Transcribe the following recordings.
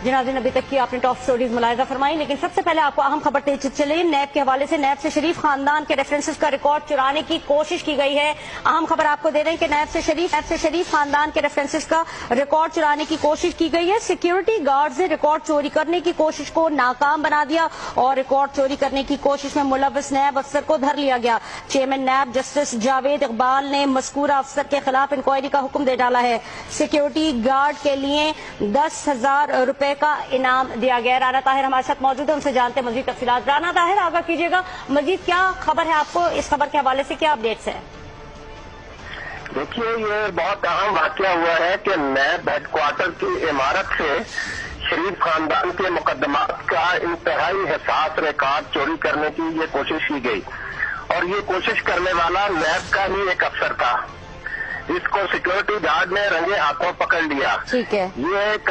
नाज़रीन, अभी तक की आपने टॉप स्टोरीज मुलाहिजा फरमाई, लेकिन सबसे पहले आपको अहम खबर देते चले। नैब के हवाले से नैब से शरीफ खानदान के रेफरेंसेस का रिकॉर्ड चुराने की कोशिश की गई है। अहम खबर आपको दे रहे हैं कि नैब से शरीफ खानदान के रेफरेंसेस का रिकॉर्ड चुराने की कोशिश की गई है। सिक्योरिटी गार्ड्स ने रिकॉर्ड चोरी करने की कोशिश को नाकाम बना दिया और रिकॉर्ड चोरी करने की कोशिश में मुलव्वस नैब अफसर को धर लिया गया। Chairman NAB justice Javed Iqbal ने मज़कूरा अफसर के खिलाफ इंक्वायरी का हुक्म दे डाला है। सिक्योरिटी गार्ड के लिए 10,000 रुपए का इनाम दिया गया। राना ताहिर हमारे साथ मौजूद है, उनसे जानते हैं मजीद तफसीलात। राना ताहिर, आगाह कीजिएगा, मजीद क्या खबर है आपको, इस खबर के हवाले से क्या अपडेट्स है? देखिए, ये बहुत अहम वाकया हुआ है कि नैब हेडक्वार्टर की इमारत से शरीफ खानदान के मुकदमात का इंतहाई हसास रिकॉर्ड चोरी करने की ये कोशिश की गई और ये कोशिश करने वाला नैब का ही एक अफसर था। इसको सिक्योरिटी गार्ड ने रंगे हाथों पकड़ लिया। ठीक है, ये एक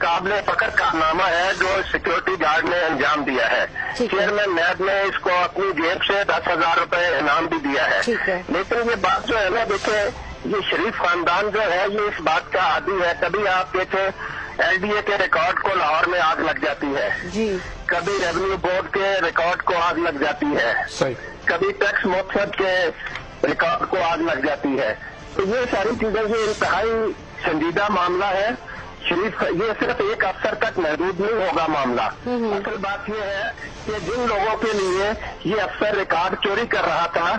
काबिल फख्र कारनामा है जो सिक्योरिटी गार्ड ने अंजाम दिया है। चेयरमैन नैब ने इसको अपनी जेब से 10,000 रुपए इनाम भी दिया है। लेकिन ये बात जो है ना, देखे, ये शरीफ खानदान जो है ये इस बात का आदी है। कभी आप देखे LDA के रिकॉर्ड को लाहौर में आग लग जाती है जी, कभी रेवेन्यू बोर्ड के रिकॉर्ड को आग लग जाती है, कभी टैक्स मकसद के रिकॉर्ड को आग लग जाती है। तो ये सारी चीजें जो इंतहाई संजीदा मामला है, शरीफ ये सिर्फ एक अफसर तक महदूद नहीं होगा मामला। असल बात ये है कि जिन लोगों के लिए ये अफसर रिकॉर्ड चोरी कर रहा था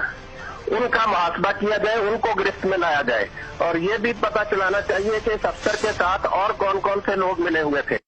उनका मुहासबा किया जाए, उनको गिरफ्त में लाया जाए और ये भी पता चलाना चाहिए कि इस अफसर के साथ और कौन कौन से लोग मिले हुए थे।